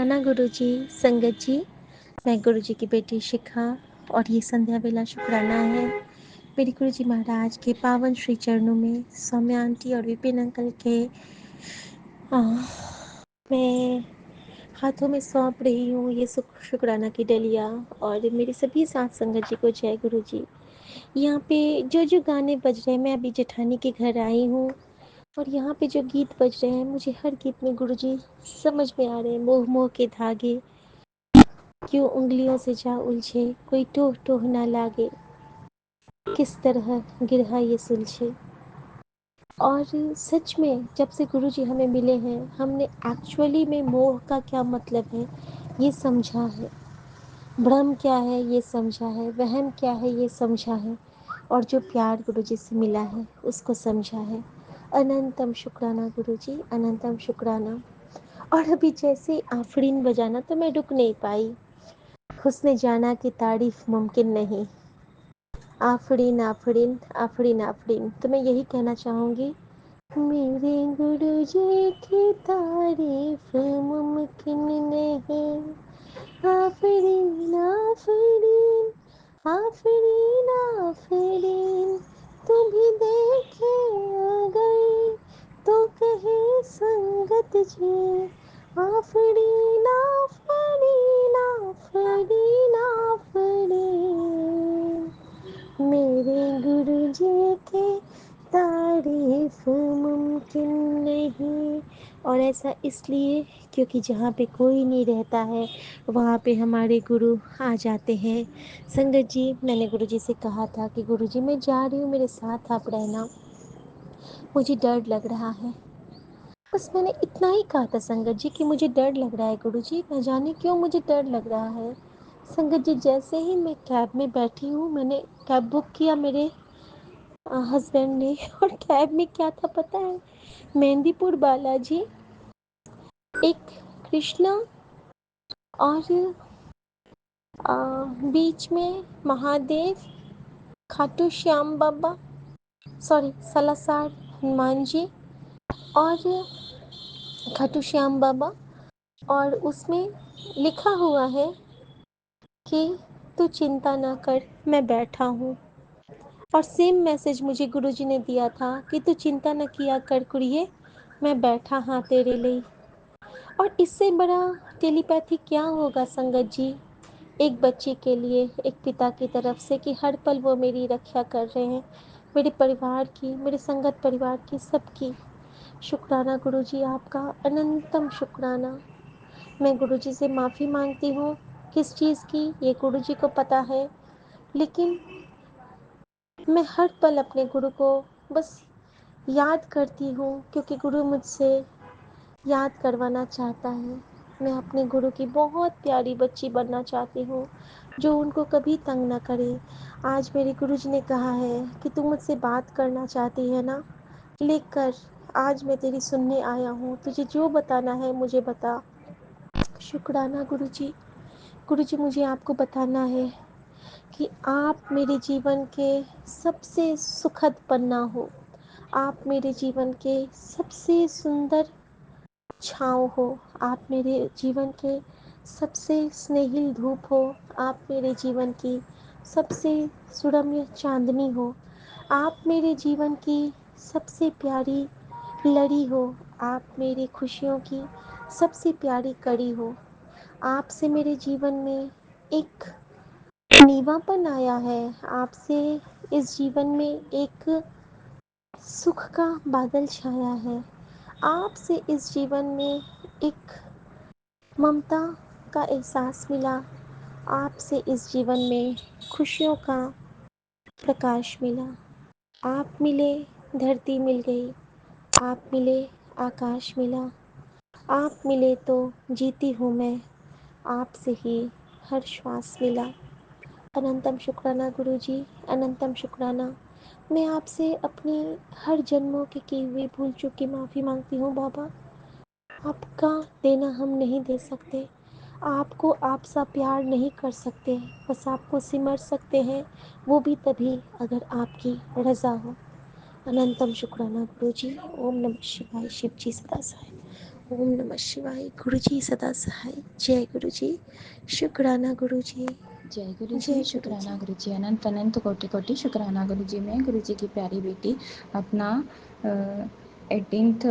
शुक्राना गुरुजी, संगत जी। मैं गुरुजी की बेटी शिखा और ये संध्या वेला शुक्राना है मेरे गुरुजी महाराज के पावन श्री चरणों में, सौम्या आंटी और विपिन अंकल के मैं हाथों में सौंप रही हूँ ये शुक्राना की डलिया। और मेरी सभी साथ संगत जी को जय गुरुजी। यहाँ पे जो गाने बज रहे हैं, मैं अभी जेठानी के घर आई हूँ और यहाँ पे जो गीत बज रहे हैं, मुझे हर गीत में गुरुजी समझ में आ रहे हैं। मोह मोह के धागे क्यों उंगलियों से जा उलझे, कोई टोह टोह ना लागे, किस तरह गिरहा ये सुलझे। और सच में जब से गुरुजी हमें मिले हैं, हमने एक्चुअली में मोह का क्या मतलब है ये समझा है, भ्रम क्या है ये समझा है, वहम क्या है ये समझा है, और जो प्यार गुरुजी से मिला है उसको समझा है। अनंतम शुक्राना गुरुजी, अनंतम शुक्राना। और अभी जैसे आफरीन बजाना तो मैं रुक नहीं पाई। हुस्न जाना की तारीफ मुमकिन नहीं, आफरीन आफरीन आफरीन आफरीन। तो मैं यही कहना चाहूँगी, मेरे गुरुजी की तारीफ मुमकिन नहीं, आफरीन आफरीन आफरीन आफरीन। तुम भी देखे अगर तो कहे संगत जी, आफरीन आफरीन आफरीन आफरीन। मेरे गुरुजी की तारीफ मुमकिन नहीं। और ऐसा इसलिए क्योंकि जहाँ पे कोई नहीं रहता है वहाँ पे हमारे गुरु आ जाते हैं। संगत जी, मैंने गुरुजी से कहा था कि गुरुजी मैं जा रही हूँ, मेरे साथ आप रहना, मुझे डर लग रहा है। बस मैंने इतना ही कहा था संगत जी कि मुझे डर लग रहा है गुरुजी, न जाने क्यों मुझे डर लग रहा है। संगत जी, जैसे ही मैं कैब में बैठी हूँ, मैंने कैब बुक किया मेरे हस्बैंड ने, और कैब में क्या था पता है? मेहंदीपुर बालाजी, एक कृष्णा, और बीच में महादेव, खाटू श्याम बाबा, सॉरी सलासार हनुमान जी, और खाटू श्याम बाबा, और उसमें लिखा हुआ है कि तू चिंता ना कर, मैं बैठा हूँ। और सेम मैसेज मुझे गुरुजी ने दिया था कि तू चिंता न किया कर कुड़िए, मैं बैठा हाँ तेरे लिए। और इससे बड़ा टेलीपैथी क्या होगा संगत जी, एक बच्चे के लिए एक पिता की तरफ से, कि हर पल वो मेरी रक्षा कर रहे हैं, मेरे परिवार की, मेरे संगत परिवार की, सबकी। शुक्राना गुरुजी, आपका अनंतम शुक्राना। मैं गुरुजी से माफ़ी मांगती हूँ, किस चीज़ की ये गुरुजी को पता है, लेकिन मैं हर पल अपने गुरु को बस याद करती हूँ, क्योंकि गुरु मुझसे याद करवाना चाहता है। मैं अपने गुरु की बहुत प्यारी बच्ची बनना चाहती हूँ, जो उनको कभी तंग ना करे। आज मेरे गुरुजी ने कहा है कि तू मुझसे बात करना चाहती है ना, लेकर आज मैं तेरी सुनने आया हूँ, तुझे जो बताना है मुझे बता। शुक्राना गुरुजी। गुरुजी, मुझे आपको बताना है कि आप मेरे जीवन के सबसे सुखद पन्ना हो, आप मेरे जीवन के सबसे सुंदर छाँव हो, आप मेरे जीवन के सबसे स्नेहिल धूप हो, आप मेरे जीवन की सबसे सुरम्य चांदनी हो, आप मेरे जीवन की सबसे प्यारी लड़ी हो, आप मेरी खुशियों की सबसे प्यारी कड़ी हो। आपसे मेरे जीवन में एक नीवापन आया है, आपसे इस जीवन में एक सुख का बादल छाया है, आपसे इस जीवन में एक ममता का एहसास मिला, आपसे इस जीवन में खुशियों का प्रकाश मिला। आप मिले, धरती मिल गई, आप मिले, आकाश मिला, आप मिले तो जीती हूँ मैं, आपसे ही हर श्वास मिला। अनंतम शुक्राना गुरुजी, अनंतम शुक्राना। मैं आपसे अपनी हर जन्मों के किए हुए भूल चूक की माफ़ी मांगती हूँ बाबा। आपका देना हम नहीं दे सकते, आपको आप सा प्यार नहीं कर सकते, बस आपको सिमर सकते हैं, वो भी तभी अगर आपकी रज़ा हो। अनंतम शुक्राना गुरुजी। ओम नमः शिवाय। शिव जी सदा सहाय। ओम नमः शिवाय। गुरु जी सदा सहाय। जय गुरु जी। शुक्राना गुरु जी। जय गुरु जी, जय गुरु शुक्राना जी। गुरु जी, अनंत अनंत कोटि कोटि शुक्राना गुरु जी। मैं गुरु जी की प्यारी बेटी अपना 18th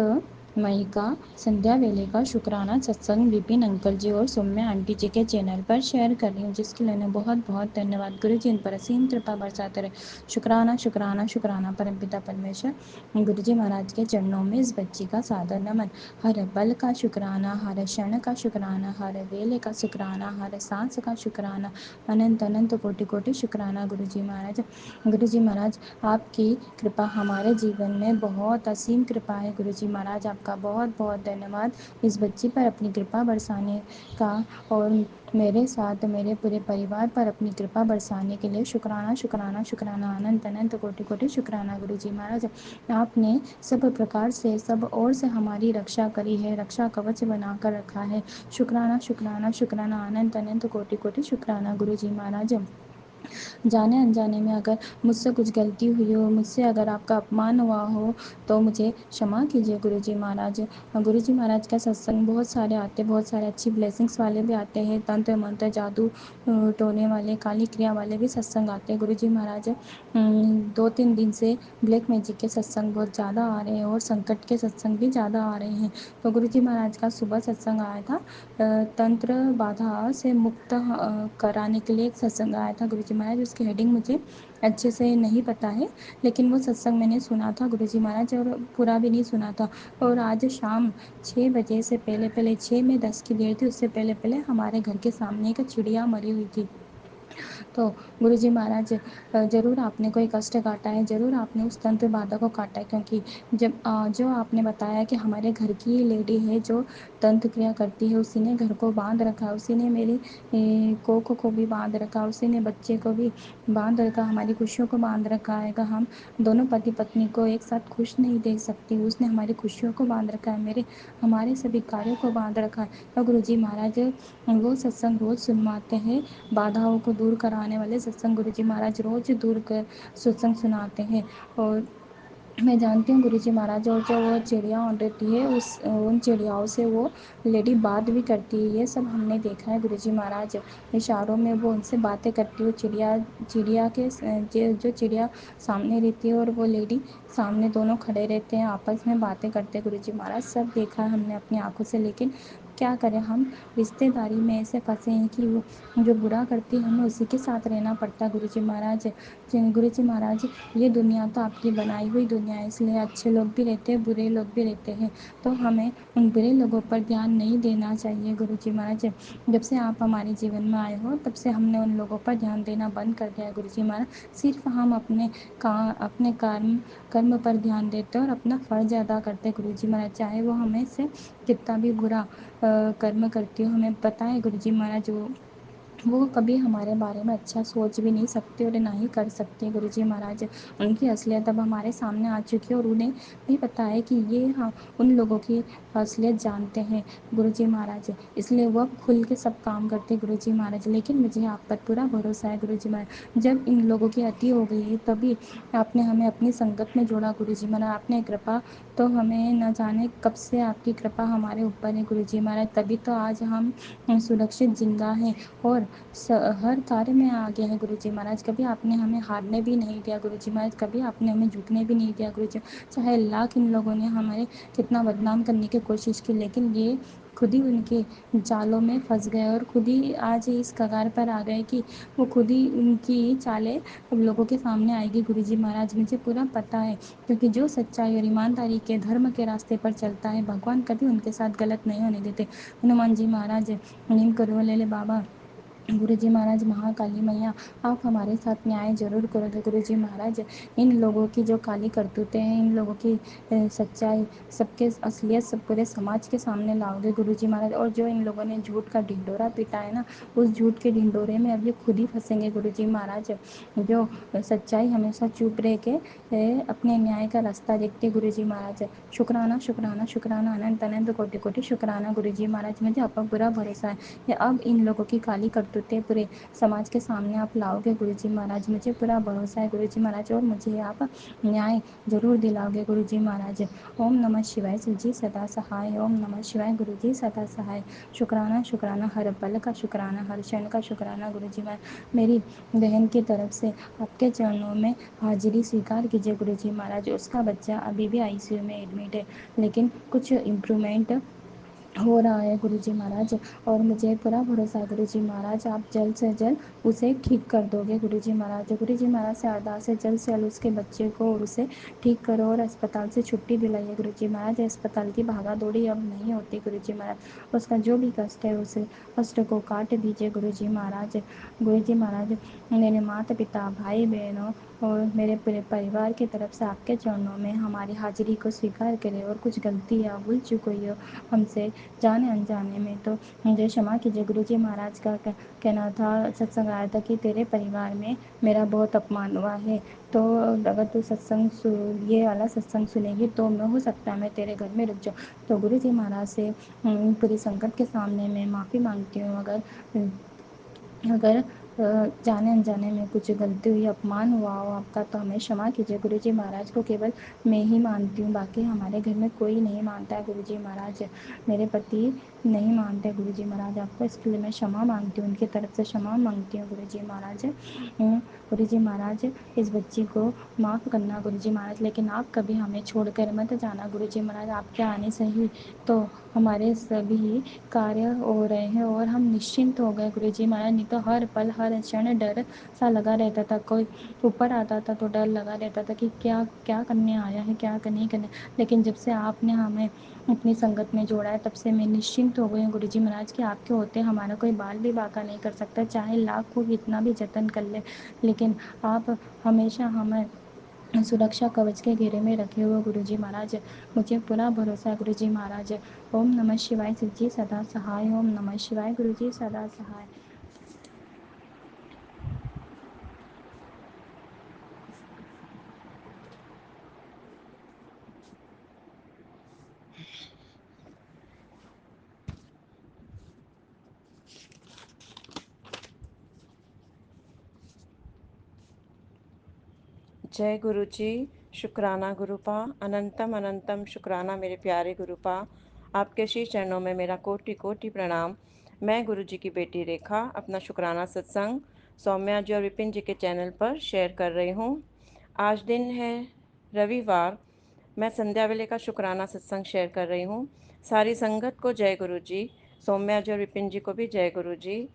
मई का संध्या वेले का शुक्राना सत्संग विपिन अंकल जी और सौम्या आंटी जी के चैनल पर शेयर कर रही हूँ, जिसके लिए बहुत बहुत धन्यवाद। गुरु जी इन पर असीम कृपा बरसाते रहे। शुक्राना शुक्राना शुक्राना परमपिता परमेश्वर गुरु जी महाराज के चरणों में इस बच्ची का सादर नमन। हर पल का शुक्राना, हर क्षण का शुक्राना, हर वेले का शुक्राना, हर सांस का शुक्राना, अनंत अनंत कोटि कोटि शुक्राना गुरु जी महाराज। गुरु जी महाराज, आपकी कृपा हमारे जीवन में बहुत असीम कृपा है। गुरु जी महाराज, आपका बहुत बहुत धन्यवाद इस बच्ची पर अपनी कृपा बरसाने का, और मेरे साथ मेरे पूरे परिवार पर अपनी कृपा बरसाने के लिए शुक्राना शुक्राना शुक्राना, अनंत अनंत कोटि कोटि शुक्राना गुरु जी महाराज। आपने सब प्रकार से सब ओर से हमारी रक्षा करी है, रक्षा कवच बना कर रखा है। शुक्राना शुक्राना शुक्राना, अनंत अनंत कोटि कोटि शुक्राना गुरु जी महाराज। जाने अनजाने में अगर मुझसे कुछ गलती हुई हो, मुझसे अगर आपका अपमान हुआ हो, तो मुझे क्षमा कीजिए गुरु जी महाराज। गुरु जी महाराज का सत्संग बहुत सारे आते, बहुत सारे अच्छी ब्लेसिंग्स वाले भी आते हैं, तंत्र मंत्र जादू टोने वाले, काली क्रिया वाले भी सत्संग आते हैं। गुरु जी महाराज, 2-3 दिन से ब्लैक मैजिक के सत्संग बहुत ज़्यादा आ रहे हैं और संकट के सत्संग भी ज़्यादा आ रहे हैं। तो गुरु जी महाराज का सुबह सत्संग आया था, तंत्र बाधा से मुक्त कराने के लिए एक सत्संग आया था गुरु जी महाराज। उसकी हेडिंग मुझे अच्छे से नहीं पता है, लेकिन वो सत्संग मैंने सुना था गुरु जी महाराज, और पूरा भी नहीं सुना था। और आज शाम 6 बजे से पहले पहले, 6 में 10 की देर थी, उससे पहले पहले हमारे घर के सामने एक चिड़िया मरी हुई थी। तो गुरु जी महाराज, ज़रूर आपने कोई कष्ट काटा है, ज़रूर आपने उस तंत्र बाधा को काटा है, क्योंकि जब जो आपने बताया कि हमारे घर की लेडी है जो तंत्र क्रिया करती है, उसी ने घर को बांध रखा है, उसी ने मेरी कोख को भी बांध रखा, उसी ने बच्चे को भी बांध रखा, हमारी खुशियों को बांध रखा है। हम दोनों पति पत्नी को एक साथ खुश नहीं देख सकती, उसने हमारी खुशियों को बांध रखा है, मेरे हमारे सभी कार्यों को बांध रखा है। और गुरु जी महाराज वो सत्संग रोज़ सुनवाते हैं, बाधाओं को दूर कराने वाले सत्संग गुरु जी महाराज रोज़ दूर कर सत्संग सुनाते हैं। और मैं जानती हूँ गुरु जी महाराज, और जो वो चिड़िया रहती है, उन चिड़ियाओं से वो लेडी बात भी करती है, ये सब हमने देखा है गुरु जी महाराज। इशारों में वो उनसे बातें करती है, चिड़िया चिड़िया के जो चिड़िया सामने रहती है और वो लेडी सामने, दोनों खड़े रहते हैं, आपस में बातें करते हैं गुरु जी महाराज। सब देखा है हमने अपनी आंखों से, लेकिन क्या करें, हम रिश्तेदारी में ऐसे फंसे हैं कि वो जो बुरा करती है हमें उसी के साथ रहना पड़ता है गुरु जी महाराज। गुरु जी महाराज, ये दुनिया तो आपकी बनाई हुई दुनिया है, इसलिए अच्छे लोग भी रहते हैं, बुरे लोग भी रहते हैं, तो हमें उन बुरे लोगों पर ध्यान नहीं देना चाहिए गुरु जी महाराज। जब से आप हमारे जीवन में आए हो, तब से हमने उन लोगों पर ध्यान देना बंद कर दिया है गुरु जी महाराज। सिर्फ हम अपने कर्म पर ध्यान देते हैं और अपना फ़र्ज अदा करते हैं गुरु जी महाराज, चाहे वो हमें से कितना भी बुरा कर्म करती हो। हमें पता है गुरु जी महाराज, वो कभी हमारे बारे में अच्छा सोच भी नहीं सकते और ना ही कर सकते गुरु जी महाराज। उनकी असलियत अब हमारे सामने आ चुकी है, और उन्हें भी पता है कि ये हाँ उन लोगों की असलियत जानते हैं गुरु जी महाराज, इसलिए वो अब खुल के सब काम करते हैं गुरु जी महाराज। लेकिन मुझे आप पर पूरा भरोसा है गुरु जी महाराज, जब इन लोगों की अति हो गई है, तभी आपने हमें अपनी संगत में जोड़ा गुरु जी महाराज। आपने कृपा, तो हमें न जाने कब से आपकी कृपा हमारे ऊपर है गुरु जी महाराज, तभी तो आज हम सुरक्षित जिंदा हैं और हर कार्य में आगे हैं गुरु जी महाराज। कभी आपने हमें हारने भी नहीं दिया गुरु जी महाराज, कभी आपने हमें झुकने भी नहीं दिया गुरु जी। चाहे लाख इन लोगों ने हमारे कितना बदनाम करने की कोशिश की, लेकिन ये खुद ही उनके जालों में फंस गए और खुद ही आज इस कगार पर आ गए कि वो खुद ही उनकी चालें अब लोगों के सामने आएगी गुरु जी महाराज। मुझे पूरा पता है, क्योंकि जो सच्चाई और ईमानदारी के धर्म के रास्ते पर चलता है, भगवान कभी उनके साथ गलत नहीं होने देते। हनुमान जी महाराज, नीम करो ले बाबा, गुरु जी महाराज, महाकाली मैया, आप हमारे साथ न्याय जरूर करोगे गुरु जी महाराज। इन लोगों की जो काली करतूतें हैं, इन लोगों की सच्चाई, सबके असलियत सब पूरे समाज के सामने लाओगे गुरु जी महाराज। और जो इन लोगों ने झूठ का ढिंडोरा पीटा है ना, उस झूठ के ढिंडोरे में अब ये खुद ही फंसेंगे गुरु जी महाराज। जो सच्चाई हमेशा चुप रह के अपने न्याय का रास्ता देखते गुरु जी महाराज। शुक्राना शुक्राना शुक्राना, अनंत अनंत कोटि कोटि शुक्राना गुरु जी महाराज। मुझे आप पर पूरा भरोसा है कि अब इन लोगों की काली करतूत करतूतें पूरे समाज के सामने आप लाओगे गुरुजी महाराज, मुझे पूरा भरोसा है गुरुजी महाराज, और मुझे आप न्याय ज़रूर दिलाओगे गुरुजी महाराज। ओम नमः शिवाय, शिवजी सदा सहाय। ओम नमः शिवाय, गुरुजी सदा सहाय। शुक्राना शुक्राना, हर पल का शुक्राना, हर क्षण का शुक्राना गुरुजी महाराज। मेरी बहन की तरफ से आपके चरणों में हाजिरी स्वीकार कीजिए गुरुजी महाराज। उसका बच्चा अभी भी आईसीयू में एडमिट है, लेकिन कुछ इम्प्रूवमेंट हो रहा है गुरुजी महाराज, और मुझे पूरा भरोसा है गुरुजी महाराज, आप जल्द से जल्द उसे ठीक कर दोगे गुरुजी महाराज। गुरुजी महाराज से अरदास है, जल्द से जल्द उसके बच्चे को और उसे ठीक करो और अस्पताल से छुट्टी दिलाइए गुरुजी महाराज। अस्पताल की भागा दौड़ी अब नहीं होती गुरुजी महाराज, उसका जो भी कष्ट है उस कष्ट को काट दीजिए गुरुजी महाराज। गुरुजी महाराज, मेरे माता पिता, भाई बहनों और मेरे पूरे परिवार की तरफ से आपके चरणों में हमारी हाजिरी को स्वीकार करें, और कुछ गलती या भूल चूक हुई हो हमसे जाने अनजाने में तो मुझे क्षमा कीजिए। गुरुजी महाराज का कहना था, सत्संग आया था कि तेरे परिवार में मेरा बहुत अपमान हुआ है, तो अगर तू ये वाला सत्संग सुनेगी तो मैं हो सकता है मैं तेरे घर में रुक जाऊँ। तो गुरुजी महाराज से पूरी संगत के सामने मैं माफ़ी मांगती हूँ, अगर अगर जाने अनजाने में कुछ गलती हुई, अपमान हुआ हो आपका, तो हमें क्षमा कीजिए गुरुजी महाराज। को केवल मैं ही मानती हूँ, बाकी हमारे घर में कोई नहीं मानता है गुरुजी महाराज। मेरे पति नहीं मानते गुरुजी महाराज आपको, इसके लिए मैं क्षमा मांगती हूँ, उनकी तरफ से क्षमा मांगती हूँ गुरुजी महाराज। गुरुजी महाराज, इस बच्ची को माफ़ करना गुरुजी महाराज, लेकिन आप कभी हमें छोड़कर मत जाना गुरुजी महाराज। आपके आने से ही तो हमारे सभी कार्य हो रहे हैं और हम निश्चिंत हो गए गुरुजी महाराज, नहीं तो हर पल हर क्षण डर सा लगा रहता था। कोई ऊपर आता था तो डर लगा रहता था कि क्या क्या करने आया है, क्या नहीं करने। लेकिन जब से आपने हमें अपनी संगत में जोड़ा है, तब से मैं निश्चिंत हो गई हूँ गुरुजी महाराज कि आपके होते हमारा कोई बाल भी बांका नहीं कर सकता, चाहे लाख को कितना भी जतन कर ले, लेकिन आप हमेशा हमें सुरक्षा कवच के घेरे में रखे हुए गुरुजी महाराज। मुझे पूरा भरोसा है गुरुजी महाराज। ओम नमः शिवाय, शिवजी सदा सहाय। ओम नमः शिवाय, गुरुजी सदा सहाय। जय गुरु जी। शुक्राना गुरुपा, अनंतम अनंतम शुक्राना मेरे प्यारे गुरुपा। आपके श्री चरणों में मेरा कोटि कोटि प्रणाम। मैं गुरु जी की बेटी रेखा अपना शुक्राना सत्संग सौम्या जी और विपिन जी के चैनल पर शेयर कर रही हूँ। आज दिन है रविवार। मैं संध्या वेले का शुक्राना सत्संग शेयर कर रही हूँ। सारी संगत को जय गुरु जी, सौम्या जी और विपिन जी को भी जय गुरु जी।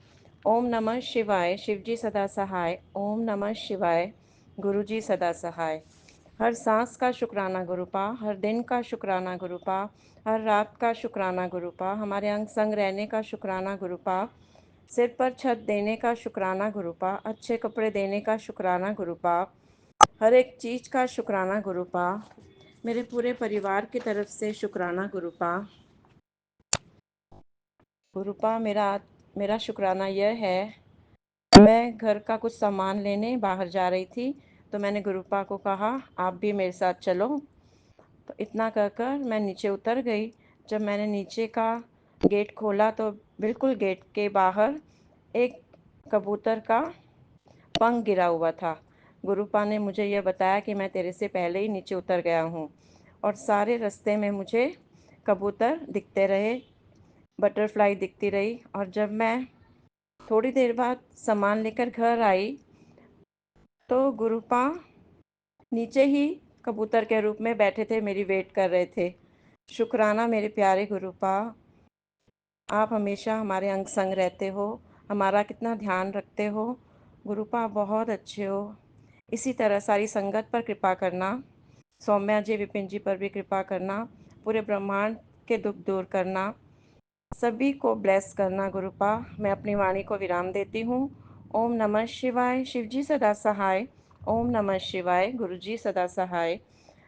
ओम नमः शिवाय, शिवजी सदा सहाय। ओम नमः शिवाय, गुरु जी सदा सहाय। हर सांस का शुक्राना गुरुपा, हर दिन का शुक्राना गुरुपा, हर रात का शुक्राना गुरुपा, हमारे अंग संग रहने का शुक्राना गुरुपा, सिर पर छत देने का शुक्राना गुरुपा, अच्छे कपड़े देने का शुक्राना गुरुपा, हर एक चीज़ का शुक्राना गुरुपा, मेरे पूरे परिवार की तरफ से शुक्राना गुरुपा। गुरुपा, मेरा शुक्राना यह है, मैं घर का कुछ सामान लेने बाहर जा रही थी, तो मैंने गुरुपा को कहा आप भी मेरे साथ चलो। तो इतना कहकर मैं नीचे उतर गई। जब मैंने नीचे का गेट खोला तो बिल्कुल गेट के बाहर एक कबूतर का पंख गिरा हुआ था। गुरुपा ने मुझे यह बताया कि मैं तेरे से पहले ही नीचे उतर गया हूँ, और सारे रास्ते में मुझे कबूतर दिखते रहे, बटरफ्लाई दिखती रही। और जब मैं थोड़ी देर बाद सामान लेकर घर आई तो गुरुपा नीचे ही कबूतर के रूप में बैठे थे, मेरी वेट कर रहे थे। शुक्राना मेरे प्यारे गुरुपा, आप हमेशा हमारे अंग संग रहते हो, हमारा कितना ध्यान रखते हो। गुरुपा बहुत अच्छे हो। इसी तरह सारी संगत पर कृपा करना, सौम्या जी विपिन जी पर भी कृपा करना, पूरे ब्रह्मांड के दुख दूर करना, सभी को ब्लेस करना गुरुपा। मैं अपनी वाणी को विराम देती हूँ। ओम नमः शिवाय, शिवजी सदा सहाय। ओम नमः शिवाय, गुरु जी सदा सहाय।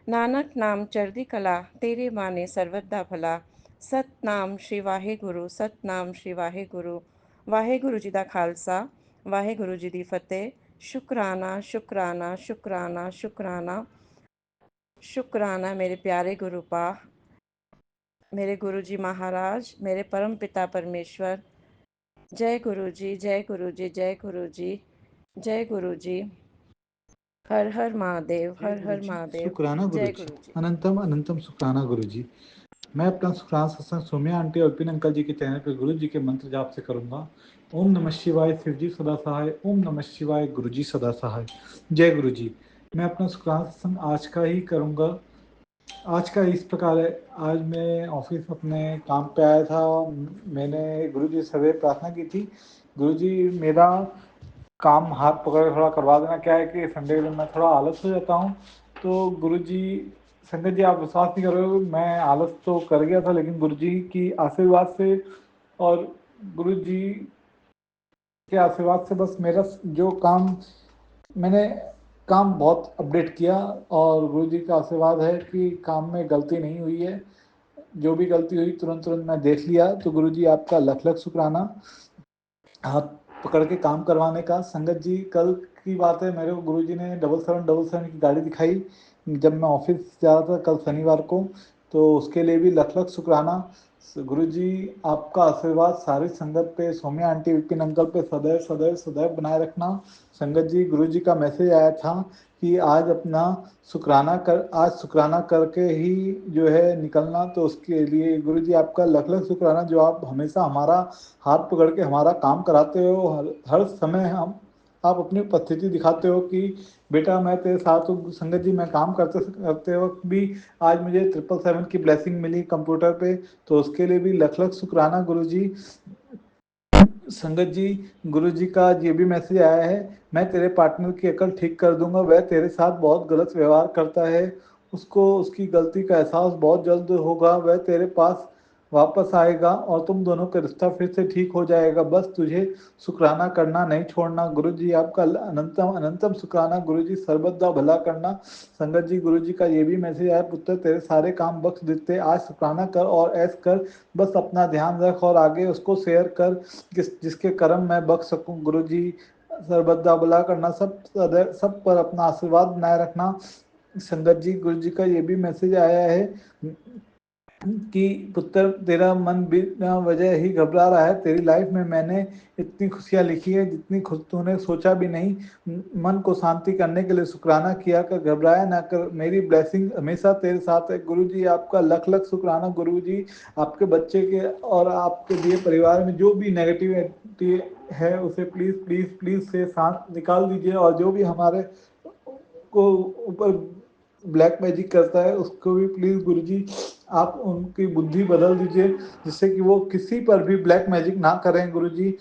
नानक नाम चढ़दी कला, तेरे माने सर्वदा भला। सतनाम श्री वाहे गुरु, सतनाम श्री वाहे गुरु। वाहे गुरु जी दा खालसा, वाहे गुरु जी दी फतेह। शुक्राना शुक्राना शुक्राना शुक्राना शुक्राना मेरे प्यारे गुरुपा, मेरे गुरु जी महाराज, मेरे परम पिता परमेश्वर, जय गुरु जी, जय गुरु जी, जय गुरु जी, जय गुरु जी। हर हर महादेव, जय हर गुरु हर जी, महादेव। शुक्राना गुरु जय जी, गुरु जी। अनंतम अनंतम शुक्राना गुरु जी। मैं अपना शुक्राना सत्संग सौम्या आंटी और विपिन अंकल जी के चैनल पर गुरु जी के मंत्र जाप से करूंगा। ओम नमः शिवाय, शिव जी सदा सहाय। ओम नमः शिवाय, गुरु जी सदा सहाय। जय गुरु जी। मैं अपना शुक्राना सत्संग आज का ही करूंगा। आज का इस प्रकार है। आज मैं ऑफिस अपने काम पे आया था। मैंने गुरु जी से प्रार्थना की थी, गुरु जी मेरा काम हाथ पकड़ थोड़ा करवा देना। क्या है कि संडे के दिन मैं थोड़ा आलस हो जाता हूँ। तो गुरुजी, संगत जी आप विश्वास नहीं करोगे, मैं आलस तो कर गया था, लेकिन गुरुजी की आशीर्वाद से और गुरुजी के आशीर्वाद से बस मेरा जो काम, मैंने काम बहुत अपडेट किया और गुरुजी का आशीर्वाद है कि काम में गलती नहीं हुई है। जो भी गलती हुई तुरंत तुरंत मैं देख लिया। तो गुरुजी आपका लख लख शुक्राना हाथ पकड़ के काम करवाने का। संगत जी, कल की बात है, मेरे को गुरुजी ने 7777 की गाड़ी दिखाई जब मैं ऑफिस जा रहा था कल शनिवार को। तो उसके लिए भी लख लख शुक्राना। गुरुजी आपका आशीर्वाद सारी संगत पे, सौम्या आंटी, विपिन अंकल पे सदैव सदैव सदैव बनाए रखना। संगत जी, गुरुजी का मैसेज आया था कि आज अपना शुक्राना कर, आज शुक्राना करके ही जो है निकलना। तो उसके लिए गुरुजी आपका लख लख शुक्राना, जो आप हमेशा हमारा हाथ पकड़ के हमारा काम कराते हो। हर समय हम आप अपनी उपस्थिति दिखाते हो कि बेटा मैं तेरे साथ हूँ। संगत जी, मैं काम करते करते वक्त भी आज मुझे 777 की ब्लेसिंग मिली कंप्यूटर पे। तो उसके लिए भी लख लख शुक्राना गुरु जी। संगत जी, गुरु जी का ये भी मैसेज आया है, मैं तेरे पार्टनर की अकल ठीक कर दूंगा। वह तेरे साथ बहुत गलत व्यवहार करता है, उसको उसकी गलती का एहसास बहुत जल्द होगा। वह तेरे पास वापस आएगा और तुम दोनों का रिश्ता फिर से ठीक हो जाएगा। बस तुझे शुक्राना करना नहीं छोड़ना। गुरु जी आपका अनंतम अनंतम शुक्राना। गुरु जी सर्वदा भला करना। संगत जी, गुरु जी का ये भी मैसेज आया, पुत्र तेरे सारे काम बख्श देते, आज शुक्राना कर और ऐस कर। बस अपना ध्यान रख और आगे उसको शेयर कर जिसके कर्म मैं बख्श सकूं। गुरु जी सर्वदा भला करना, सब पर अपना आशीर्वाद बनाए रखना। संगत जी, गुरु जी का ये भी मैसेज आया है कि पुत्र तेरा मन बिना वजह ही घबरा रहा है। तेरी लाइफ में मैंने इतनी खुशियां लिखी है जितनी खुश तूने सोचा भी नहीं। मन को शांति करने के लिए शुक्राना किया कर, घबराया ना कर। मेरी ब्लेसिंग हमेशा तेरे साथ है। गुरु जी आपका लख लख शुक्राना। गुरु जी आपके बच्चे के और आपके लिए परिवार में जो भी नेगेटिविटी है उसे प्लीज प्लीज प्लीज से साथ निकाल दीजिए। और जो भी हमारे को ऊपर ब्लैक मैजिक करता है उसको भी प्लीज गुरुजी आप उनकी बुद्धि बदल दीजिए, जिससे कि वो किसी पर भी ब्लैक मैजिक ना करें। गुरुजी,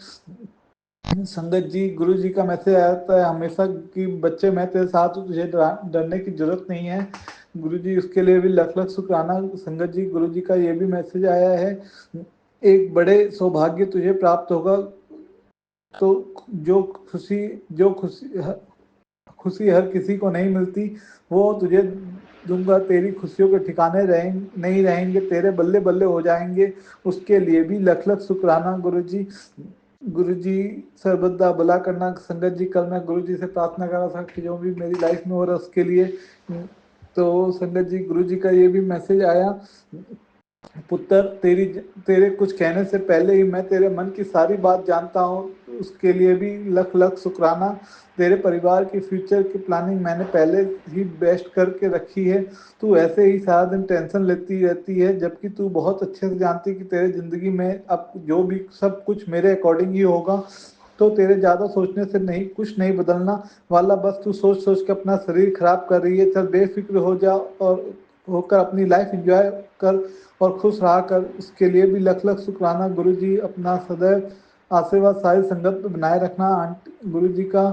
संगत जी, गुरु जी का मैसेज आता है हमेशा कि बच्चे मैं तेरे साथ हूँ, तुझे डरने की जरूरत नहीं है। गुरु जी उसके लिए भी लख लख शुक्राना। संगत जी, गुरु जी का ये भी मैसेज आया है, एक बड़े सौभाग्य तुझे प्राप्त होगा। तो जो खुशी हर किसी को नहीं मिलती, वो तुझे दूंगा। तेरी खुशियों के ठिकाने नहीं रहेंगे, तेरे बल्ले बल्ले हो जाएंगे। उसके लिए भी लख लख शुक्राना। गुरु जी सर्वदा भला करना। संगत जी, कल मैं गुरु जी से प्रार्थना कर रहा था कि जो भी मेरी लाइफ में हो रहा है उसके लिए। तो संगत जी, गुरु जी का ये भी मैसेज आया, पुत्र तेरे कुछ कहने से पहले ही मैं तेरे मन की सारी बात जानता हूँ। उसके लिए भी लख लख शुक्राना। तेरे परिवार की फ्यूचर की प्लानिंग मैंने पहले ही बेस्ट करके रखी है। तू ऐसे ही सारा दिन टेंशन लेती रहती है, जबकि तू बहुत अच्छे से जानती कि तेरे जिंदगी में अब जो भी सब कुछ मेरे अकॉर्डिंग ही होगा। तो तेरे ज़्यादा सोचने से नहीं, कुछ नहीं बदलना वाला। बस तू सोच सोच के अपना शरीर खराब कर रही है। चल बेफिक्र हो जा और होकर अपनी लाइफ एंजॉय कर और खुश रहा कर। उसके लिए भी लख लख शुक्राना। गुरु जी अपना सदैव आशीर्वाद सारी संगत पे बनाए रखना। आंटी, गुरु जी का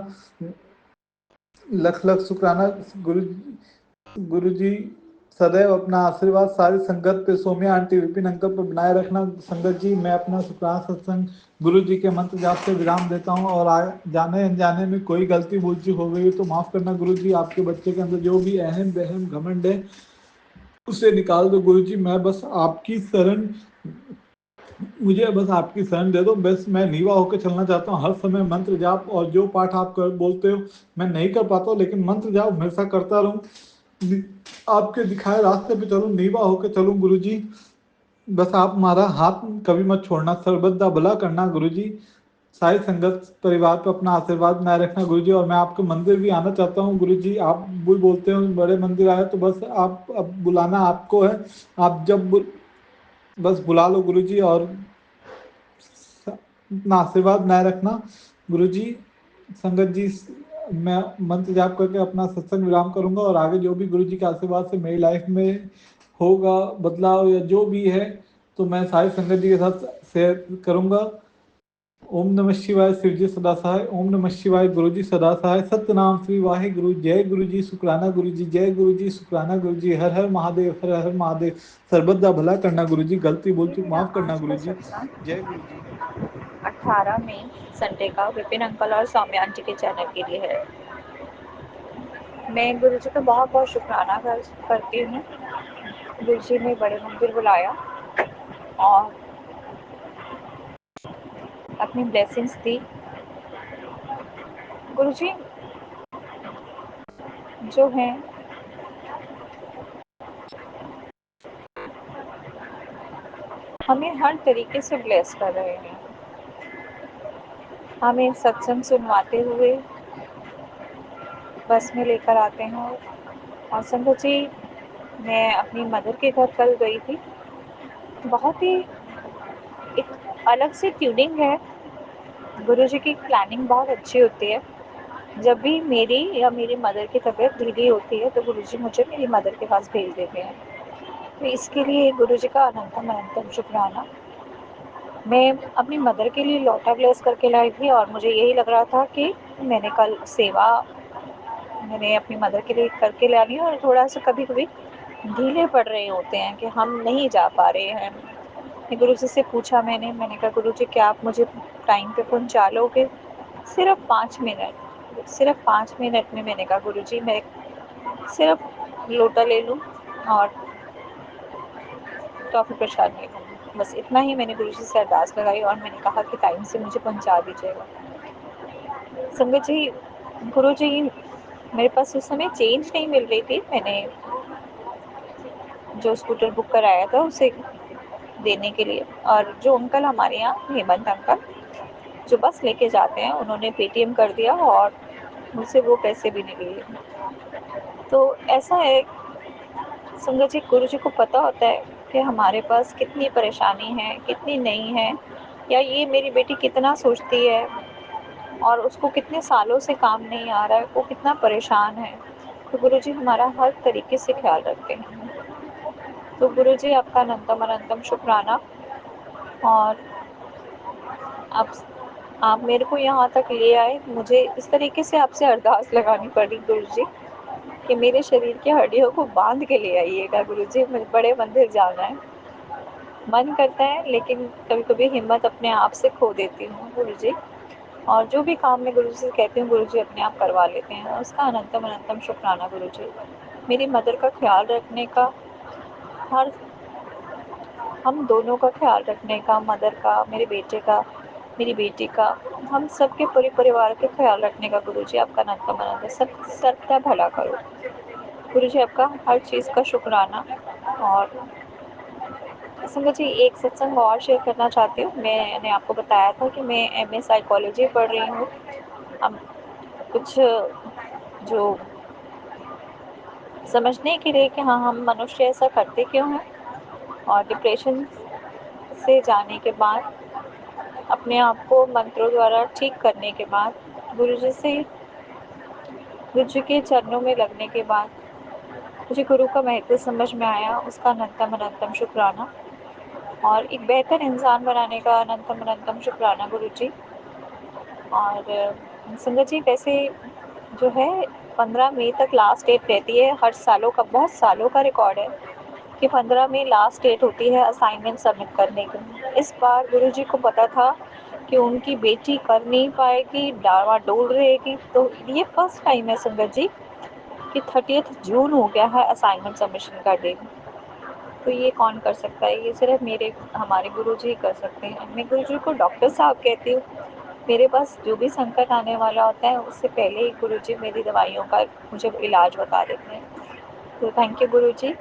लख लख शुक्राना। गुरु जी सदैव अपना आशीर्वाद सारी संगत पे, सौम्या आंटी, विपिन अंकल पे बनाए रखना। संगत जी, मैं अपना शुक्राना सत्संग गुरु जी के मंत्र जाप से विराम देता हूँ। और जाने अनजाने में कोई गलती भूल चूक हो गई तो माफ करना। गुरु जी आपके बच्चे के अंदर जो भी अहम बहम घमंड है उसे निकाल दो। गुरु जी मैं बस आपकी शरण, मुझे बस आपकी शरण दे दो। बस मैं नीवा होकर चलना चाहता हूँ। हर समय मंत्र जाप और जो पाठ आप बोलते हो मैं नहीं कर पाता हूँ, लेकिन मंत्र जाप हमेशा करता रहूँ। आपके दिखाए रास्ते पे चलूँ, नीवा होकर चलूँ। गुरु जी बस आप हमारा हाथ कभी मत छोड़ना। सर्वदा भला करना। गुरु जी सारी संगत परिवार पे अपना आशीर्वाद बनाए रखना गुरुजी। और मैं आपके मंदिर भी आना चाहता हूँ गुरुजी। आप भी बोलते हो बड़े मंदिर आए, तो बस आप अब बुलाना आपको है। आप जब बस बुला लो गुरुजी, और अपना आशीर्वाद बनाए रखना गुरुजी। संगत जी, मैं मंत्र जाप करके अपना सत्संग विराम करूंगा, और आगे जो भी गुरुजी के आशीर्वाद से मेरी लाइफ में होगा बदलाव या जो भी है, तो मैं सारी संगत जी के साथ शेयर करूंगा। ओम नमः शिवाय, शिव जी सदा सहाय। ओम नमः शिवाय, गुरु जी सदा सहाय। सतनाम श्री वाहे गुरु। जय गुरु जी, शुक्राना गुरु जी। जय गुरु जी, शुक्राना गुरु जी। हर हर महादेव, हर हर महादेव। सर्वदा भला करना गुरु जी। गलती बोल ये चूक मेरा माफ करना आज गुरु का जी। सत्संग जय गुरु जी। 18 मई संडे का विपिन अंकल और सौम्या आंटी के चैनल के लिए है। मैं गुरु जी का बहुत बहुत शुक्राना करती हूँ। गुरु जी ने बड़े मंदिर बुलाया और अपनी ब्लेसिंग्स दी। गुरु जी जो हैं हमें हर तरीके से ब्लेस कर रहे हैं। हमें सत्संग सुनवाते हुए बस में लेकर आते हैं। और संगत जी, मैं अपनी मदर के घर कल गई थी। बहुत ही एक अलग सी ट्यूनिंग है। गुरु जी की प्लानिंग बहुत अच्छी होती है। जब भी मेरी या मेरी मदर की तबीयत ढीली होती है तो गुरु जी मुझे मेरी मदर के पास भेज देते हैं। तो इसके लिए गुरु जी का अनंतम अनंतम शुक्राना। मैं अपनी मदर के लिए लौटा ब्लेस करके लाई थी और मुझे यही लग रहा था कि मैंने कल सेवा मैंने अपनी मदर के लिए करके लानी है। और थोड़ा सा कभी कभी ढीले पड़ रहे होते हैं कि हम नहीं जा पा रहे हैं। गुरु जी से पूछा मैंने कहा गुरु जी क्या आप मुझे टाइम पे पहुंचा लोगे? सिर्फ 5 मिनट, सिर्फ 5 मिनट में मैंने कहा गुरु जी मैं सिर्फ लोटा ले लूँ और टॉफ़ी प्रसाद ले लूँ। बस इतना ही मैंने गुरु जी से अरदास लगाई और मैंने कहा कि टाइम से मुझे पहुंचा दीजिएगा। संगत जी, गुरु जी मेरे पास उस समय चेंज नहीं मिल रही थी। मैंने जो स्कूटर बुक कराया था उसे देने के लिए, और जो अंकल हमारे यहाँ हेमंत अंकल जो बस लेके जाते हैं उन्होंने पेटीएम कर दिया और मुझसे वो पैसे भी नहीं लिए। तो ऐसा है संगत जी, गुरु जी को पता होता है कि हमारे पास कितनी परेशानी है कितनी नहीं है, या ये मेरी बेटी कितना सोचती है और उसको कितने सालों से काम नहीं आ रहा है, वो कितना परेशान है। तो गुरु जी हमारा हर तरीके से ख्याल रखते हैं। तो गुरु जी आपका अनंतम अनंतम शुक्राना। और आप मेरे को यहाँ तक ले आए। मुझे इस तरीके से आपसे अरदास लगानी पड़ी गुरु जी कि मेरे शरीर की हड्डियों को बांध के ले आइएगा गुरु जी। मुझे बड़े मंदिर जाना है, मन करता है लेकिन कभी कभी हिम्मत अपने आप से खो देती हूँ गुरु जी। और जो भी काम मैं गुरु जी से कहती हूँ गुरु जी अपने आप करवा लेते हैं। उसका अनंतम अनंतम शुक्राना गुरु जी। मेरी मदर का ख्याल रखने का, हर हम दोनों का ख्याल रखने का, मदर का, मेरे बेटे का, मेरी बेटी का, हम सबके पूरे परिवार के ख्याल रखने का गुरु जी आपका अनंतम अनंत सबका भला करो गुरु जी। आपका हर चीज़ का शुक्राना। और संगत जी एक सत्संग और शेयर करना चाहती हूँ। मैंने आपको बताया था कि मैं एमए साइकोलॉजी पढ़ रही हूँ। हम कुछ जो समझने के लिए कि हाँ हम मनुष्य ऐसा करते क्यों हैं, और डिप्रेशन से जाने के बाद अपने आप को मंत्रों द्वारा ठीक करने के बाद गुरु जी के चरणों में लगने के बाद मुझे गुरु का महत्व समझ में आया। उसका अनंतम अनंतम शुक्राना। और एक बेहतर इंसान बनाने का अनंतम अनंतम शुक्राना गुरु जी। और संगत जी वैसे जो है 15 मई तक लास्ट डेट रहती है। हर सालों का, बहुत सालों का रिकॉर्ड है कि 15 मई लास्ट डेट होती है असाइनमेंट सबमिट करने की। इस बार गुरु जी को पता था कि उनकी बेटी कर नहीं पाएगी, डावाडोल रहेगी। तो ये फर्स्ट टाइम है संगत जी कि 30 जून हो गया है असाइनमेंट सबमिशन का डेट। तो ये कौन कर सकता है? ये सिर्फ हमारे गुरु जी कर सकते हैं। मैं गुरु जी को डॉक्टर साहब कहती हूँ। मेरे पास जो भी संकट आने वाला होता है उससे पहले ही गुरु जी मेरी दवाइयों का मुझे इलाज बता देते हैं। तो थैंक यू गुरु जी,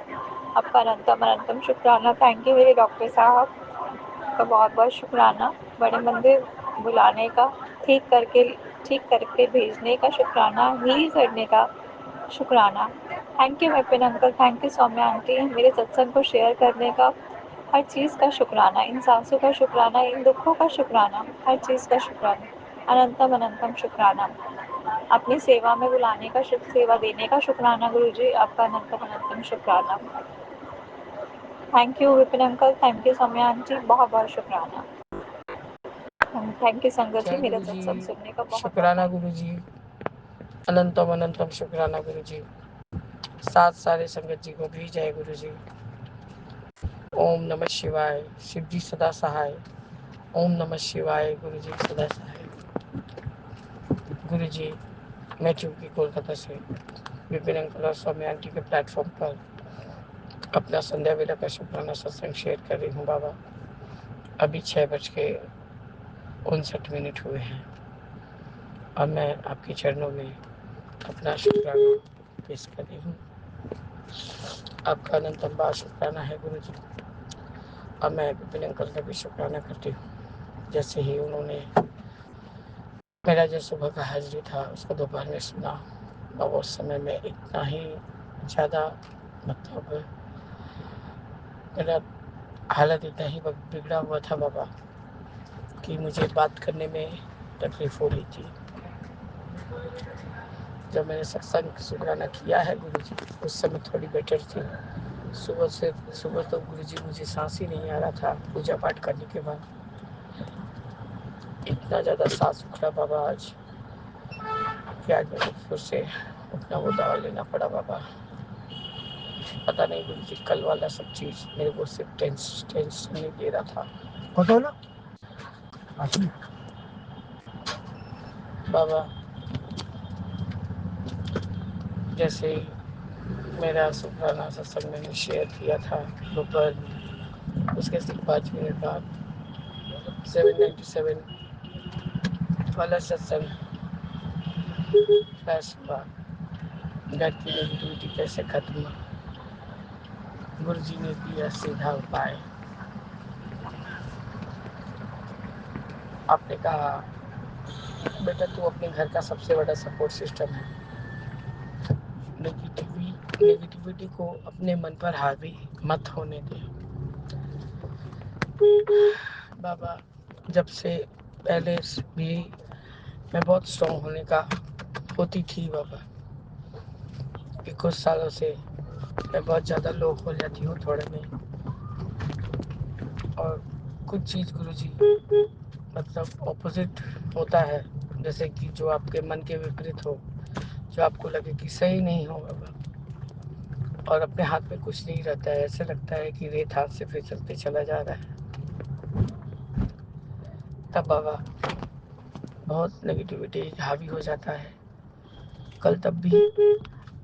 आपका अनंतम अनंतम शुक्राना। थैंक यू मेरे डॉक्टर साहब, आपका बहुत बहुत शुक्राना। बड़े मंदिर बुलाने का, ठीक करके भेजने का शुक्राना, हील करने का शुक्राना। Thank you Vipin uncle, thank you Saumya aunty, मेरे सत्संग को शेयर करने का, हर चीज़ का शुक्राना, इन सांसों का शुक्राना, इन दुखों का शुक्राना, हर चीज़ का शुक्राना, अनंतम अनंतम शुक्राना। अपनी सेवा में बुलाने का, सेवा देने का शुक्राना गुरुजी, आपका अनंतम अनंतम शुक्राना। Thank you Vipin uncle, thank you Saumya aunty, बहुत बहुत शुक्राना। थैंक यू संगत जी, जय मेरा गुरु जी। सत्संग सुनने का बहुत शुक्राना गुरु जी, अनंतम अनंतम शुक्राना गुरु जी। साथ सारे संगत जी को भी जय गुरु जी। ओम नमः शिवाय, शिव जी सदा सहाय। ओम नमः शिवाय, गुरु जी सदा सहाय। गुरु जी, मैं चूंकि कोलकाता से विपिन अंकल और सौम्या आंटी के प्लेटफॉर्म पर अपना संध्या वेला का शुक्राना सत्संग शेयर कर रही हूँ बाबा। अभी 6:59 हुए हैं और मैं आपके चरणों में अपना शुक्राना पेश कर रही हूँ। आपका अनंतम बार शुक्राना है गुरु जी। और मैं विपिन अंकल का भी शुक्राना करती हूँ। जैसे ही उन्होंने मेरा जो सुबह का हाजिरी था उसको दोपहर में सुना, और उस समय में इतना ही ज़्यादा मतलब मेरा हालत इतना ही बिगड़ा हुआ था बाबा कि मुझे बात करने में तकलीफ हो रही थी। जब मैंने सत्संग शुक्राना किया है गुरु जी, उस समय थोड़ी बेटर थी। सुबह तो गुरु जी मुझे सांस ही नहीं आ रहा था। पूजा पाठ करने के बाद इतना ज़्यादा सांस उखड़ा बाबा आज कि आज मुझे फिर से अपना वो दवा लेना पड़ा बाबा। पता नहीं गुरु जी, कल वाला सब चीज़ मेरे को सिर्फ टेंशन नहीं दे रहा था बाबा। जैसे मेरा शुक्राना सत्संग मैंने शेयर किया था दोपहर में, उसके सिर्फ 5 मिनट बाद 797 वाला सत्संग फ्लैश हुआ। घर की नेगेटिविटी कैसे खत्म, गुरु जी ने दिया सीधा उपाय। आपने कहा बेटा तू अपने घर का सबसे बड़ा सपोर्ट सिस्टम है। नेगेटिविटी को अपने मन पर हावी मत होने दे बाबा। जब से पहले भी मैं बहुत स्ट्रॉन्ग होने का होती थी बाबा, कि कुछ सालों से मैं बहुत ज़्यादा लो हो जाती हूँ थोड़े में। और कुछ चीज़ गुरुजी मतलब ऑपोजिट होता है, जैसे कि जो आपके मन के विपरीत हो, जो आपको लगे कि सही नहीं हो बाबा, और अपने हाथ में कुछ नहीं रहता है। ऐसे लगता है कि रेत हाथ से फिसलते चला जा रहा है। तब बाबा बहुत नेगेटिविटी हावी हो जाता है। कल तब भी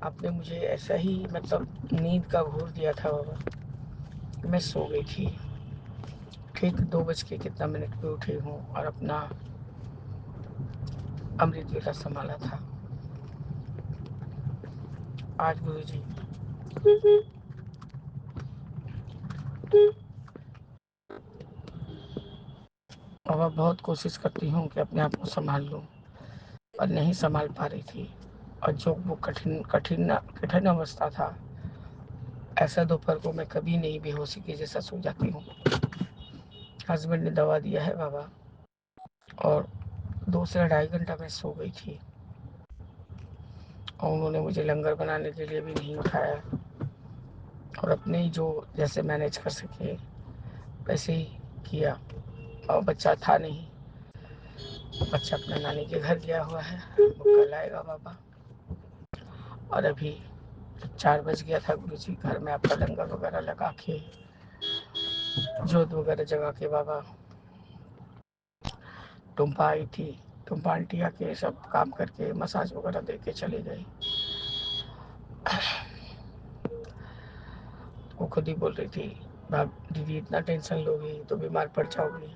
आपने मुझे ऐसा ही मतलब नींद का घूर दिया था बाबा। मैं सो गई थी, ठीक 2 बज के कितना मिनट पे उठी हूँ और अपना अमृत वेला संभाला था। आज गुरु जी बाबा बहुत कोशिश करती हूँ कि अपने आप को संभाल लूँ, और नहीं संभाल पा रही थी। और जो वो कठिन कठिन कठिन अवस्था था, ऐसा दोपहर को मैं कभी नहीं बेहोशी के जैसा सो जाती हूँ। हस्बैंड ने दवा दिया है बाबा, और 2 से 2.5 घंटा मैं सो गई थी, और उन्होंने मुझे लंगर बनाने के लिए भी नहीं उठाया, और अपने ही जो जैसे मैनेज कर सके वैसे ही किया। और बच्चा था नहीं, बच्चा अपना नानी के घर गया हुआ है, वो कल आएगा बाबा। और अभी 4 बज गया था गुरु जी, घर में आपका लंगर वगैरह लगा के, जोत वगैरह जगा के बाबा, टुम्पा आई थी, टुम्पा आंटी आके सब काम करके मसाज वगैरह दे के चली गई। वो खुद ही बोल रही थी, भाब दीदी इतना टेंशन लोगी तो बीमार पड़ जाओगी।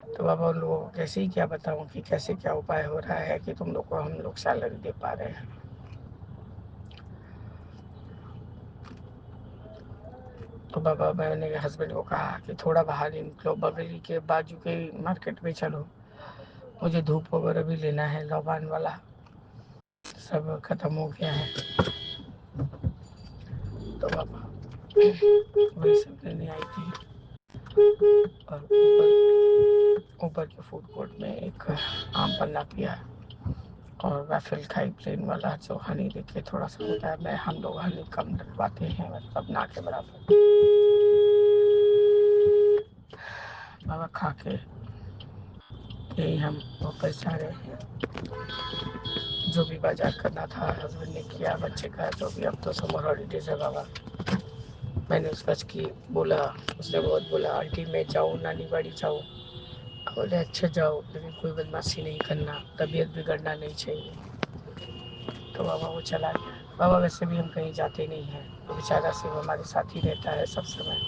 तो बाबा उन लोगों को कैसे ही क्या बताऊं कि कैसे क्या उपाय हो रहा है कि तुम लोग को हम लोग सैलरी दे पा रहे हैं। तो बाबा मैंने हस्बैंड को कहा कि थोड़ा बाहर निकलो, बगल के बाजू के मार्केट में चलो। मुझे धूप वगैरह भी लेना है, लौबान वाला सब खत्म हो गया है, तो बाबा वही सब लेने आई थी। और ऊपर के फूड कोर्ट में एक आम पन्ना पिया और वैफल खाई प्लेन वाला, जो हनी देखे थोड़ा सा होता है, मैं हम लोग हनी कम डलवाते हैं, मतलब ना के बराबर। बाबा खा के यही हम वापस जा रहे हैं। जो भी बाजार करना था हस्बैंड ने किया, बच्चे का जो भी, अब तो समर हॉलीडेज है बाबा। मैंने उस बच की बोला, उसने बहुत बोला आंटी मैं जाऊँ नानी बाड़ी जाऊँ, बोले अच्छा जाओ, लेकिन कोई बदमाशी नहीं करना, तबीयत बिगड़ना नहीं चाहिए। तो बाबा वो चला गया। बाबा वैसे भी हम कहीं जाते नहीं हैं, वो बेचारा सिर्फ हमारे साथ ही रहता है सब समय।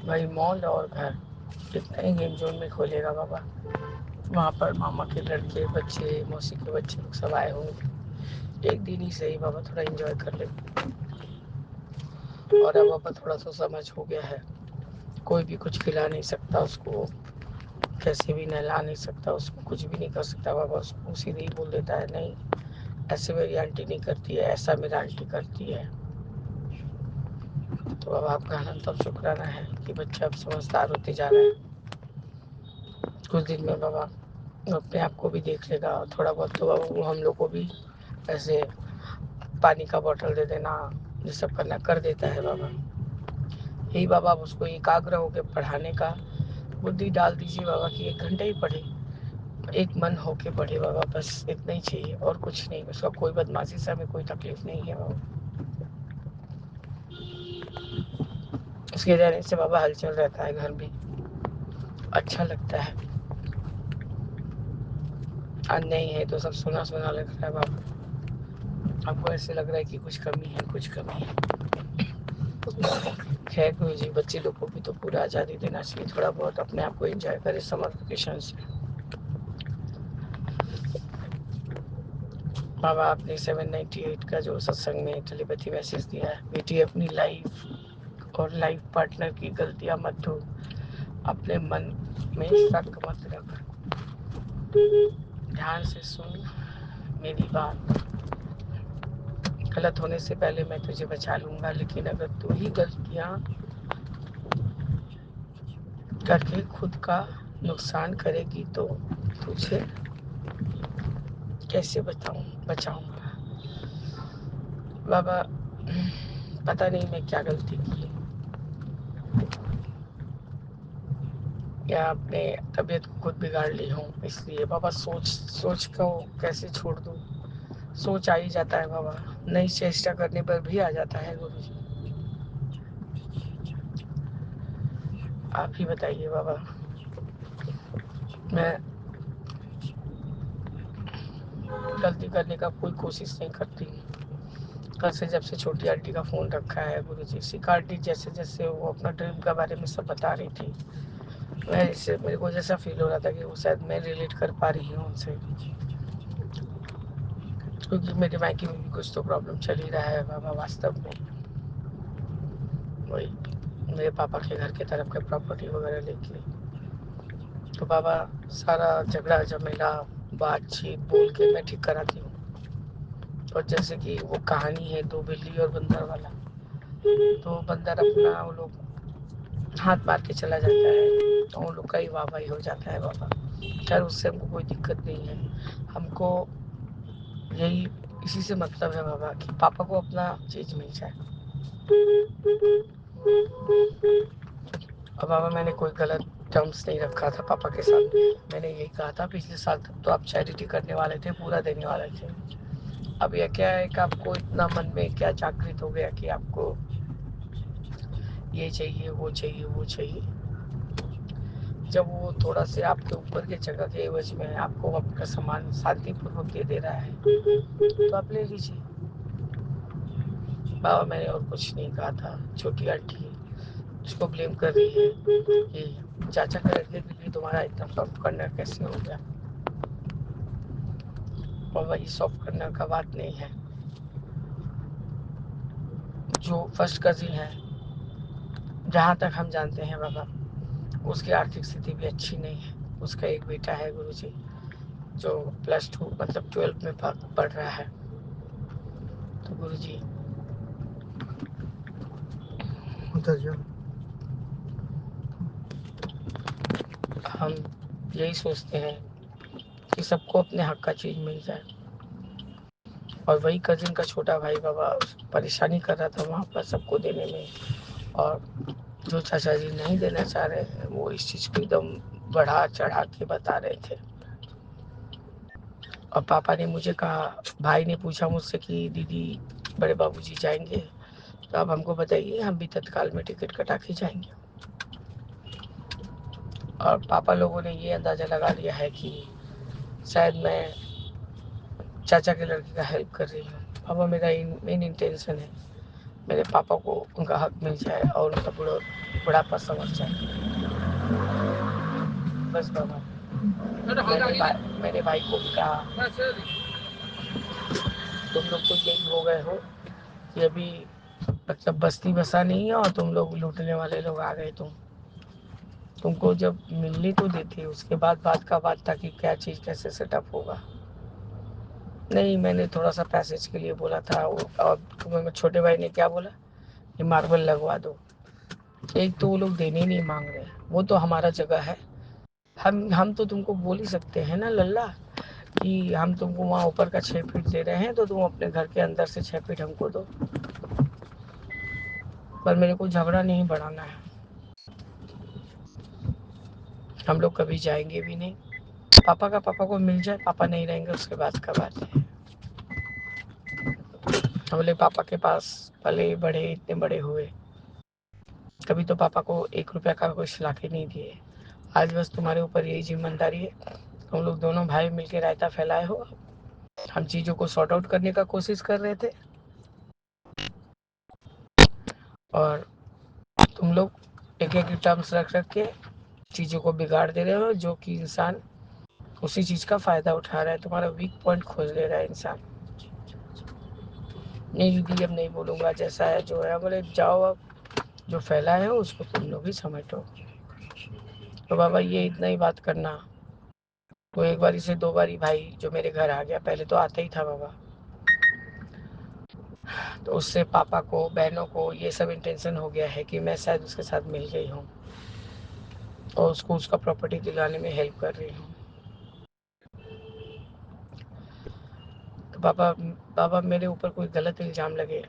भाई मॉल और घर कितना ही गेम जोन में खोलेगा बाबा। वहाँ पर मामा के लड़के बच्चे, मौसी के बच्चे लोग सब आए होंगे, एक दिन ही सही बाबा थोड़ा एंजॉय कर ले। और अब बाबा थोड़ा सा समझ हो गया है, कोई भी कुछ खिला नहीं सकता उसको, कैसे भी नहला नहीं सकता उसको, कुछ भी नहीं कर सकता बाबा। उसको सीधे ही बोल देता है नहीं ऐसे मेरी आंटी नहीं करती है, ऐसा मेरी आंटी करती है। तो अब आपका अनंत शुक्राना है कि बच्चा अब समझदार होते जा रहा है। कुछ दिन में बाबा अपने आप को भी देख लेगा थोड़ा बहुत, तो बाबा वो हम लोग को भी ऐसे पानी का बोतल दे देना, ये सब करना कर देता है बाबा। यही बाबा आप उसको एकाग्र होकर पढ़ाने का बुद्धि डाल दीजिए बाबा, कि 1 घंटे ही पढ़े, एक मन होके पढ़े बाबा, बस इतना ही चाहिए और कुछ नहीं। उसका कोई बदमाशी से हमें कोई तकलीफ नहीं है बाबा। उसके रहने से बाबा हलचल रहता है घर में, अच्छा लगता है। आज नहीं है तो सब सुना सुना लग रहा है बाबा। आपको ऐसे लग रहा है कि कुछ कमी है, कुछ कमी है। खैर गुरु जी, बच्चे लोग को भी तो पूरा आज़ादी देना चाहिए, थोड़ा बहुत अपने आप को एंजॉय करे समर वेकेशन से। बाबा आपने 798 का जो सत्संग में टेलीपैथी मैसेज दिया है, बेटी अपनी लाइफ और लाइफ पार्टनर की गलतियां मत ढूंढ, अपने मन में शक मत रख, ध्यान से सुन मेरी बात। गलत होने से पहले मैं तुझे बचा लूंगा, लेकिन अगर तू ही गलतियां करके खुद का नुकसान करेगी तो तुझे कैसे बचाऊंगा। बाबा पता नहीं मैं क्या गलती की, या अपने तबीयत को खुद बिगाड़ ली हूँ, इसलिए बाबा सोच सोच को कैसे छोड़ दूँ। सोच आ ही जाता है बाबा, नई चेष्टा करने पर भी आ जाता है गुरु जी। आप ही बताइए बाबा। मैं गलती करने का कोई कोशिश नहीं करती। कल से जब से छोटी आंटी का फ़ोन रखा है गुरु जी, सिका आंटी जैसे जैसे वो अपना ड्रीम के बारे में सब बता रही थी, वैसे मेरे को जैसा फील हो रहा था कि वो शायद मैं रिलेट कर पा रही हूँ उनसे, क्योंकि मेरे मायके में भी कुछ तो प्रॉब्लम चल ही रहा है बाबा। वास्तव में वही मेरे पापा के घर के तरफ के प्रॉपर्टी वगैरह लेके, तो बाबा सारा झगड़ा झमेला बातचीत बोल के मैं ठीक कराती हूँ। और जैसे कि वो कहानी है दो बिल्ली और बंदर वाला, तो बंदर अपना वो लोग हाथ मार के चला जाता है, तो उन लोग का ही वाह वाही हो जाता है बाबा। खैर उससे हमको कोई दिक्कत नहीं है, हमको यही इसी से मतलब है बाबा कि पापा को अपना चीज मिल जाए। और बाबा मैंने कोई गलत टर्म्स नहीं रखा था पापा के सामने, मैंने यही कहा था पिछले साल तक तो आप चैरिटी करने वाले थे, पूरा देने वाले थे। अब यह क्या है कि आपको इतना मन में क्या जागृत हो गया कि आपको ये चाहिए वो चाहिए वो चाहिए। जब वो थोड़ा से आपके ऊपर के जगह के एवज में आपको अपना सामान शांतिपूर्वक दे रहा है तो आप ले लीजिए। बाबा मैंने और कुछ नहीं कहा था। छोटी आंटी उसको ब्लेम कर रही है कि चाचा के लड़के के लिए तुम्हारा इतना सॉफ्ट कॉर्नर कैसे हो गया। बाबा ये सॉफ्ट कॉर्नर का बात नहीं है। जो फर्स्ट कजिन है, जहाँ तक हम जानते हैं बाबा, उसकी आर्थिक स्थिति भी अच्छी नहीं है। उसका एक बेटा है गुरुजी, जो +2 मतलब 12 में पढ़ रहा है। तो गुरुजी उधर जो हम यही सोचते हैं कि सबको अपने हक का चीज़ मिल जाए, और वही कजिन का छोटा भाई बाबा परेशानी कर रहा था वहाँ पर सबको देने में, और जो चाचा जी नहीं देना चाह रहे हैं वो इस चीज़ को एकदम बढ़ा चढ़ा के बता रहे थे। और पापा ने मुझे कहा, भाई ने पूछा मुझसे कि दीदी बड़े बाबूजी जाएंगे, तो अब हमको बताइए, हम भी तत्काल में टिकट कटा के जाएंगे। और पापा लोगों ने ये अंदाज़ा लगा लिया है कि शायद मैं चाचा के लड़के का हेल्प कर रही हूँ। पापा मेरा मेन इंटेंशन है मेरे पापा को उनका हक मिल जाए और उनका बुढ़ापा समझ जाए। बस बाबा मैंने भाई को भी कहा, तुम लोग तो यही हो गए हो कि अभी मतलब बस्ती बसा नहीं है और तुम लोग लूटने वाले लोग आ गए। तुमको जब मिलनी तो देती, उसके बाद बात का बात था कि क्या चीज़ कैसे सेटअप होगा। नहीं, मैंने थोड़ा सा पैसेज के लिए बोला था, और तुम्हें छोटे भाई ने क्या बोला कि मार्बल लगवा दो। एक तो वो लोग देने नहीं मांग रहे, वो तो हमारा जगह है। हम तो तुमको बोल ही सकते हैं ना लल्ला कि हम तुमको वहाँ ऊपर का 6 फीट दे रहे हैं, तो तुम अपने घर के अंदर से 6 फीट हमको दो। पर मेरे को झगड़ा नहीं बढ़ाना है, हम लोग कभी जाएंगे भी नहीं। पापा को मिल जाए, पापा नहीं रहेंगे उसके बाद का बात है। हम बोले पापा के पास पले बड़े, इतने बड़े हुए, कभी तो पापा को 1 रुपया का कुछ ला के नहीं दिए। आज बस तुम्हारे ऊपर यही जिम्मेदारी है, तुम लोग दोनों भाई मिलके रायता फैलाए हो। हम चीज़ों को सॉर्ट आउट करने का कोशिश कर रहे थे, और तुम लोग एक एक टर्म्स रख रख के चीज़ों को बिगाड़ दे रहे हो, जो कि इंसान उसी चीज़ का फ़ायदा उठा रहा है। तुम्हारा वीक पॉइंट खोज ले रहा है इंसान। नहीं दीदी अब नहीं बोलूँगा, जैसा है जो है। बोले जाओ, अब जो फैला है उसको तुम लोग ही समेटो। तो बाबा ये इतना ही बात करना। वो एक बारी से 2 बारी भाई जो मेरे घर आ गया, पहले तो आता ही था बाबा, तो उससे पापा को, बहनों को ये सब इंटेंशन हो गया है कि मैं शायद उसके साथ मिल गई हूँ और उसको उसका प्रॉपर्टी दिलाने में हेल्प कर रही हूँ। तो पापा मेरे ऊपर कोई गलत इल्ज़ाम लगे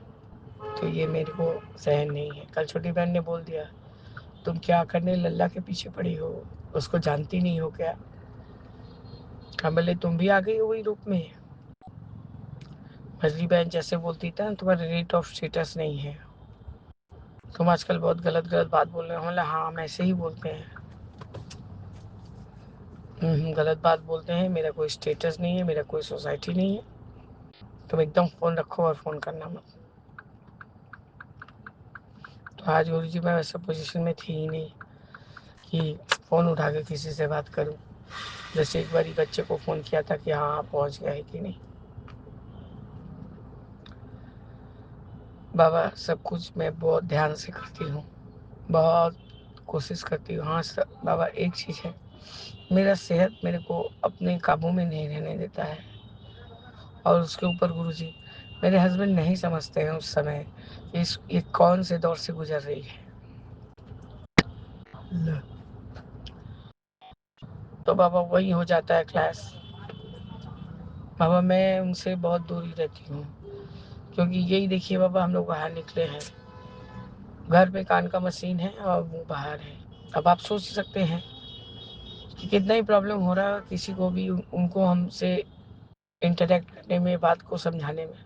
तो ये मेरे को सहन नहीं है। कल छोटी बहन ने बोल दिया, तुम क्या करने लल्ला के पीछे पड़ी हो, उसको जानती नहीं हो क्या? हम बोले तुम भी आ गई हो वही रूप में। मजली बहन जैसे बोलती था, तुम्हारे रेट ऑफ स्टेटस नहीं है, तुम आजकल बहुत गलत गलत बात बोल रहे हो। बोले हाँ हम ऐसे ही बोलते हैं। गलत बात बोलते हैं, मेरा कोई स्टेटस नहीं है, मेरा कोई सोसाइटी नहीं है, तुम एकदम फ़ोन रखो और फ़ोन करना मत। तो आज गुरु जी मैं वैसे पोजीशन में थी ही नहीं कि फ़ोन उठा के किसी से बात करूं। जैसे एक बारी बच्चे को फ़ोन किया था कि हाँ आप पहुँच गए कि नहीं। बाबा सब कुछ मैं बहुत ध्यान से करती हूँ, बहुत कोशिश करती हूँ। हाँ बाबा एक चीज़ है, मेरा सेहत मेरे को अपने काबू में नहीं रहने देता है। और उसके ऊपर गुरुजी मेरे हस्बैंड नहीं समझते हैं उस समय कि ये कौन से दौर से गुजर रही है। तो बाबा वही हो जाता है क्लास। बाबा मैं उनसे बहुत दूरी रहती हूँ, क्योंकि यही देखिए बाबा हम लोग बाहर निकले हैं, घर पे कान का मशीन है और मुँह बाहर है। अब आप सोच सकते हैं कि कितना ही प्रॉब्लम हो रहा है किसी को भी, उनको हमसे इंटरेक्ट करने में, बात को समझाने में।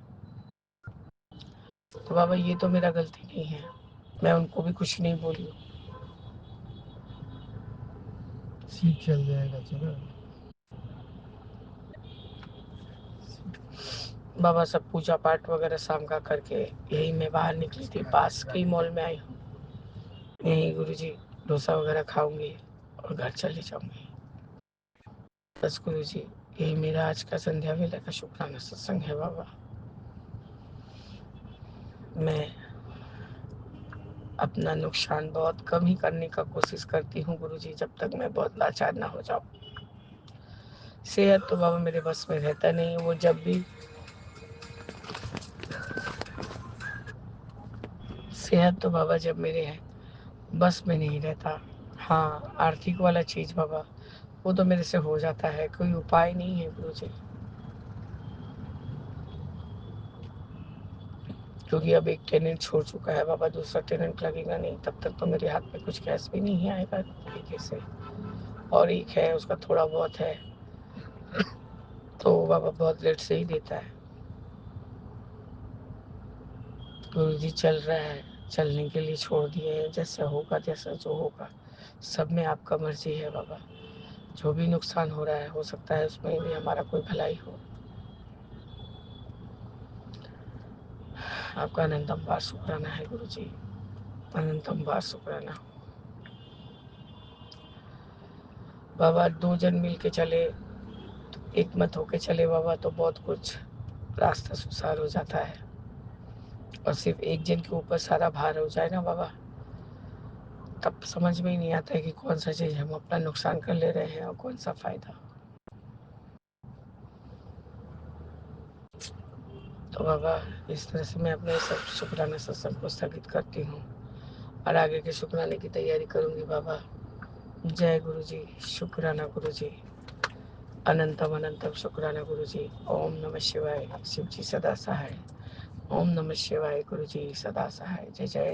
तो बाबा ये तो मेरा गलती नहीं है, मैं उनको भी कुछ नहीं बोली। ठीक चल जाएगा चलो। बाबा सब पूजा पाठ वगैरह शाम का करके यही मैं बाहर निकली थी, पास के ही मॉल में आई हूँ। यही गुरुजी डोसा वगैरह खाऊंगी और घर चले जाऊंगी। बस गुरुजी यही मेरा आज का संध्या वेला का शुक्राना सत्संग है। बाबा मैं अपना नुकसान बहुत कम ही करने का कोशिश करती हूँ गुरुजी, जब तक मैं बहुत लाचार ना हो जाऊँ। सेहत तो बाबा मेरे बस में रहता नहीं है, वो जब भी सेहत तो बाबा जब मेरे है बस में नहीं रहता। हाँ, आर्थिक वाला चीज़ बाबा वो तो मेरे से हो जाता है, कोई उपाय नहीं है गुरुजी, क्योंकि अब एक टेनेंट छोड़ चुका है बाबा, दूसरा टेनेंट लगेगा नहीं तब तक तो मेरे हाथ में कुछ कैश भी नहीं आएगा तरीके से। और एक है उसका थोड़ा बहुत है, तो बाबा बहुत लेट से ही देता है। गुरुजी चल रहा है, चलने के लिए छोड़ दिए हैं, जैसे होगा जैसा जो होगा सब में आपका मर्जी है बाबा। जो भी नुकसान हो रहा है हो सकता है उसमें भी हमारा कोई भलाई हो। आपका अनंतम बार शुक्राना है गुरुजी, अनंतम बार शुक्राना। बाबा दो जन मिल के चले, एक मत होके चले बाबा, तो बहुत कुछ रास्ता सुसार हो जाता है। और सिर्फ एक जन के ऊपर सारा भार हो जाए ना बाबा, तब समझ में ही नहीं आता है कि कौन सा चीज़ हम अपना नुकसान कर ले रहे हैं और कौन सा फायदा। तो बाबा इस तरह से मैं अपने सब शुक्राना सत्संग को स्थगित करती हूँ और आगे के शुक्राने की तैयारी करूँगी बाबा। जय गुरु जी, शुक्राना गुरु जी, अनंतम अनंतम शुक्राना गुरु जी। ओम नमः शिवाय, शिव जी सदा सहाय। ओम नमः शिवाय, गुरु जी सदा सहाय। जय जय